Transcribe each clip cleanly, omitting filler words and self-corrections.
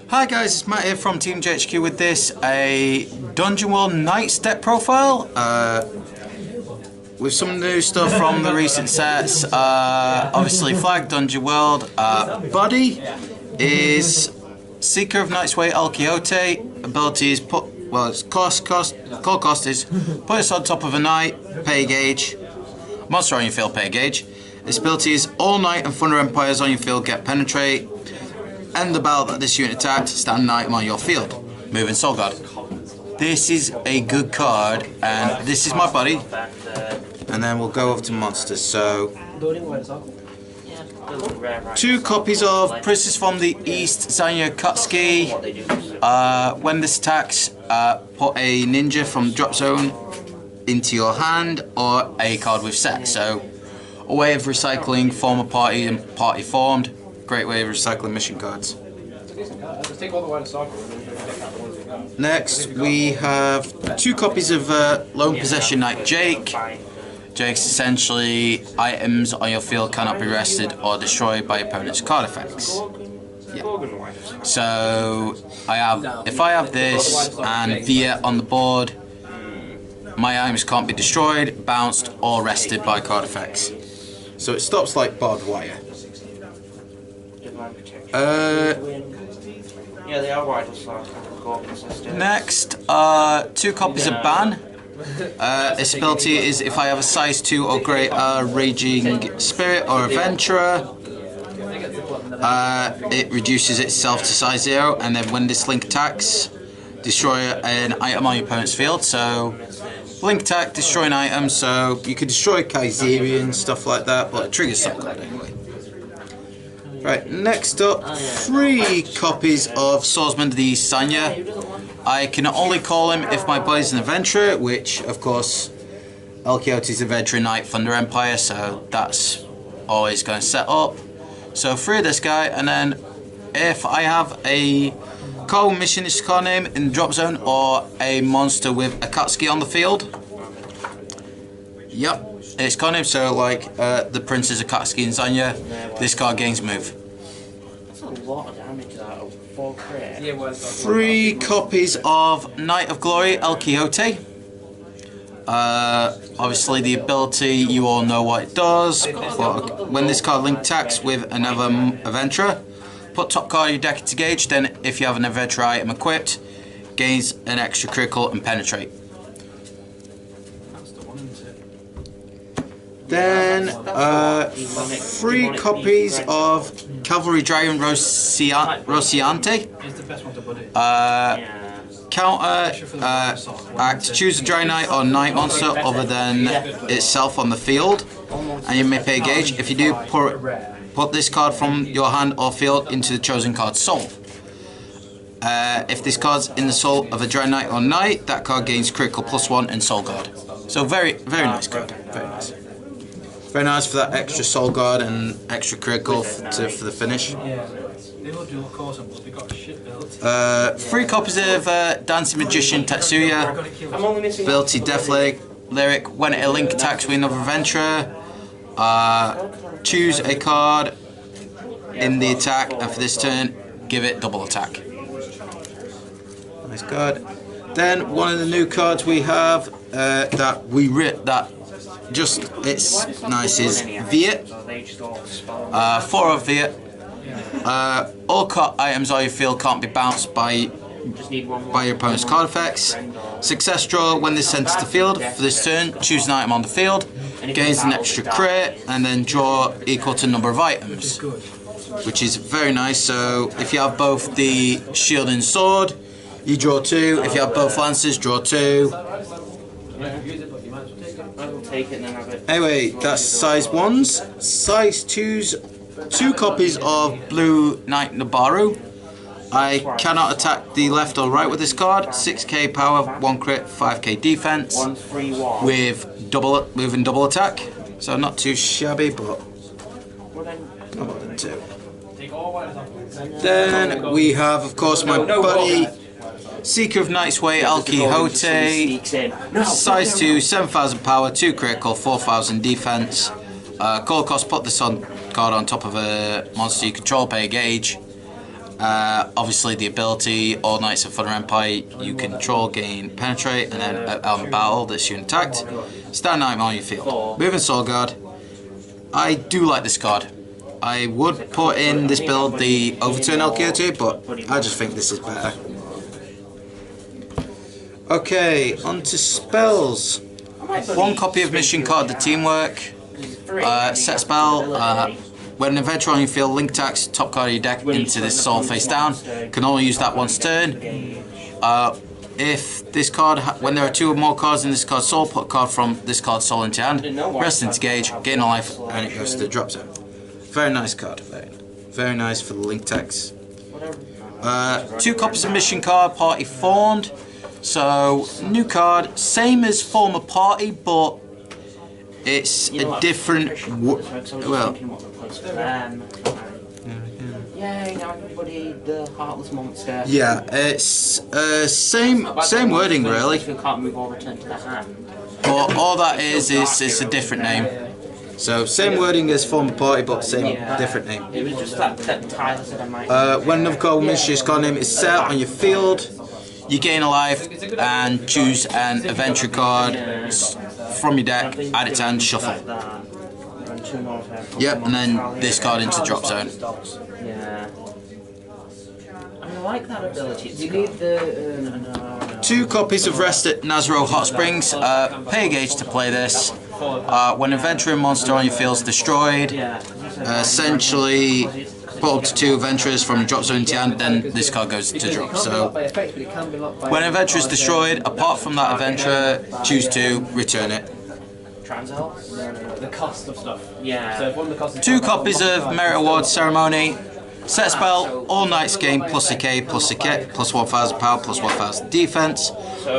Hi guys, it's Matt here from Team JHQ with this, a Dungeon World Knights deck profile with some new stuff from the recent sets. Obviously Flag Dungeon World. Buddy is Seeker of Night's Way El Quixote. Ability is its core cost is put this on top of a knight, pay gauge. Monster on your field, pay gauge. This ability is all knight and thunder empires on your field get penetrate. End the battle that this unit attacked, stand an item on your field. Moving Soul Guard. This is a good card, and this is my buddy. And then we'll go over to monsters. So, 2 copies of Princess from the East, Zanya Katsuki. When this attacks, put a ninja from drop zone into your hand, or a card with set. So, a way of recycling former party and party formed. Great way of recycling mission cards. Next, we have 2 copies of Lone Possession Knight Jake. Jake's essentially items on your field cannot be rested or destroyed by opponent's card effects. Yeah. So if I have this and Via on the board, my items can't be destroyed, bounced, or rested by card effects. So it stops like barbed wire. Yeah, they are right. Next, 2 copies of Ban. This ability is if I have a size 2 or greater Raging Spirit or Adventurous, it reduces itself to size 0, and then when this link attacks, destroy an item on your opponent's field. So, link attack, destroy an item, so you could destroy Kaiserian, stuff like that, but it triggers something anyway. Right, next up, 3 copies of Swordsman of the East Sanya. I can only call him if my buddy's an adventurer, which, of course, El Quixote's Adventurer Knight Thunder Empire, so that's always going to set up. So 3 of this guy, and then if I have a card mission, its card name in the drop zone, or a monster with Akatsuki on the field. Yep. It's card name, so like the Prince's Akatsuki and Zanya, this card gains move. That's a lot of damage that, 4 crit. 3 copies of Knight of Glory, El Quixote. Obviously the ability, you all know what it does. When this card link attacks with another adventurer, put top card of your deck into gauge, then if you have an adventurer item equipped, gains an extra critical and penetrate. Then 3 copies of Cavalry Dragon Rociante. Counter act, choose a Dry Knight or Knight monster other than itself on the field, and you may pay gauge. If you do, put this card from your hand or field into the chosen card's soul. If this card's in the soul of a Dry Knight or Knight, that card gains critical +1 and Soul Guard. So very nice card. Very nice. Very nice for that extra Soul Guard and extra critical for the finish. 3 copies of Dancing Magician Tetsuya. Ability Death Lyric. When a link attacks with another adventurer, choose a card in the attack, and for this turn, give it double attack. Nice card. Then one of the new cards we have it's nice is Viet. 4 of Viet. All items on your field can't be bounced by your opponent's card effects. Success draw when this enters the field. For this turn, choose an item on the field, gains an extra crit, and then draw equal to number of items, which is very nice. So if you have both the shield and sword, you draw 2. If you have both lances, draw 2. Anyway, that's size 1s. Size 2s, 2 copies of Blue Knight Nabaru. I cannot attack the left or right with this card. 6k power, 1 crit, 5k defense, with double attack. So not too shabby, but not more than 2. Then we have, of course, my buddy Seeker of Night's Way El Quixote. Size 2, 7,000 power, 2 critical, 4,000 defense. Core cost, put this card on top of a monster you control, pay a gauge. Obviously the ability, All Knights of Thunder Empire, you control, gain Penetrate, and then out in battle, this unit attacked. Stand Nightmare on your field. Moving Sword Guard. I do like this card. I would put in this build the Overturn El Quixote, but I just think this is better. Okay, on to spells. 1 copy of Mission Card, the Teamwork. Set spell. When an adventurer on your field link attacks top card of your deck into this soul face down, can only use that once turn. If this card, when there are 2 or more cards in this card's soul, put a card from this card's soul into your hand, rest into gauge, gain a life, and it goes to the drop zone. Very nice card, very nice for the link text. 2 copies of Mission Card, Party Formed. So, new card, same as former party, but it's a different, well, yay, now everybody, the Heartless Monster. Yeah, it's same wording really. You can't move or return to the hand. But all that is it's a different name. So same wording as former party, but same different name. It was just that Tyler said I might. When another card with Mischievous card name is set on your field, you gain a life and choose an adventure card from your deck, add it to hand, shuffle. Yep, and then this card into drop zone. Yeah. I like that ability. You need the 2 copies of Rest at Nazaro Hot Springs. Pay a gauge to play this. When an adventuring monster on your field is destroyed, essentially put up to 2 Ventress from your drop zone into your hand, then this card goes to drop. So when an adventure is destroyed, apart from that adventure, choose 2, return it. The cost of stuff. Yeah. So if one of the costs 2 copies of Merit Award Ceremony. Set spell, all knights gain plus a K, plus 1,000 power, plus 1,000 defense.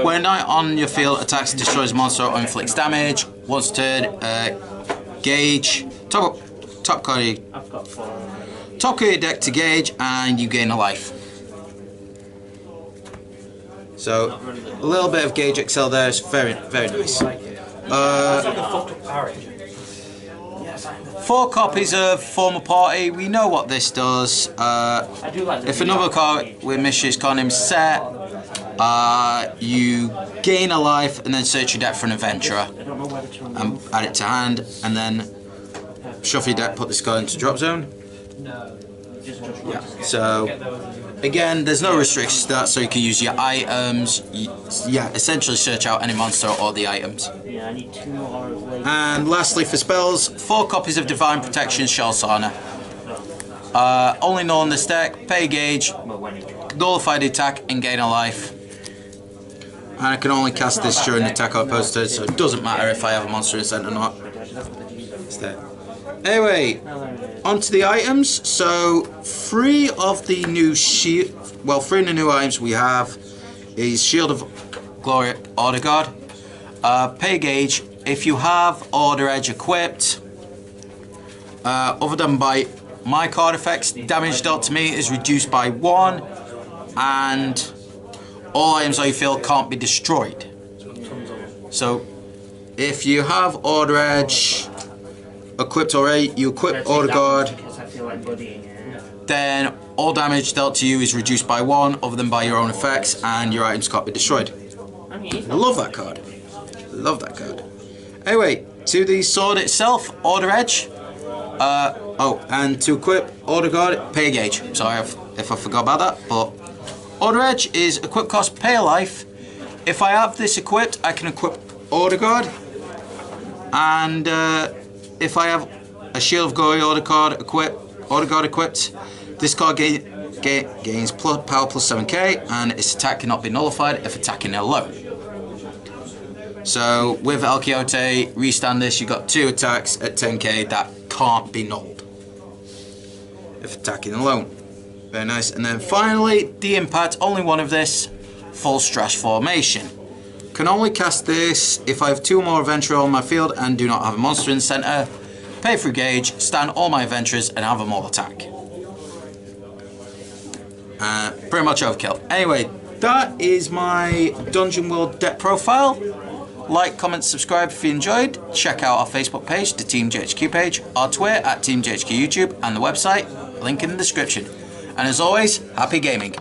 When a knight on your field attacks, destroys a monster, or inflicts damage, once turn, gauge, top card of your deck to gauge, and you gain a life. So, a little bit of Gauge XL there, it's very nice. 4 copies of Former Party, we know what this does. If another card with Mischievous card name is set, you gain a life and then search your deck for an adventurer and add it to hand, and then shuffle your deck, put this card into drop zone. Yeah, so again, there's no restrictions to that, so you can use your items, essentially search out any monster or the items. Yeah, I need 2 more of late. And lastly for spells, 4 copies of Divine Protection Shalsana. Only null in this deck, pay gauge, nullify the attack and gain a life. And I can only cast this during the attack I posted, so it doesn't matter if I have a monster in center or not. It's there. Anyway, onto the items. So 3 of the new shield, 3 of the new items we have is Shield of Glory Order Guard. Pay gauge, if you have Order Edge equipped, other than by my card effects, damage dealt to me is reduced by 1, and all items on your field can't be destroyed. So if you have Order Edge equipped already, you equip Order Guard, then all damage dealt to you is reduced by 1 other than by your own effects, and your items can't be destroyed. I love that card. Love that card. Anyway, to the sword itself, Order Edge. And to equip Order Guard, pay a gauge. Sorry if I forgot about that, but Order Edge is equip cost, pay a life. If I have this equipped, I can equip Order Guard, and if I have a Shield of Glory Order Guard equipped, this card gains power plus 7k, and its attack cannot be nullified if attacking alone. So with El Quixote, restand this, you've got 2 attacks at 10k that can't be nulled if attacking alone. Very nice. And then finally, the impact, only one of this, full Strash Formation. Can only cast this if I have 2 or more adventurers on my field and do not have a monster in the center. Pay through gauge, stand all my adventurers and have them all attack. Pretty much overkill. Anyway, that is my Dungeon World deck profile. Like, comment, subscribe if you enjoyed. Check out our Facebook page, the Team JHQ page, our Twitter at Team JHQ YouTube, and the website, link in the description. And as always, happy gaming.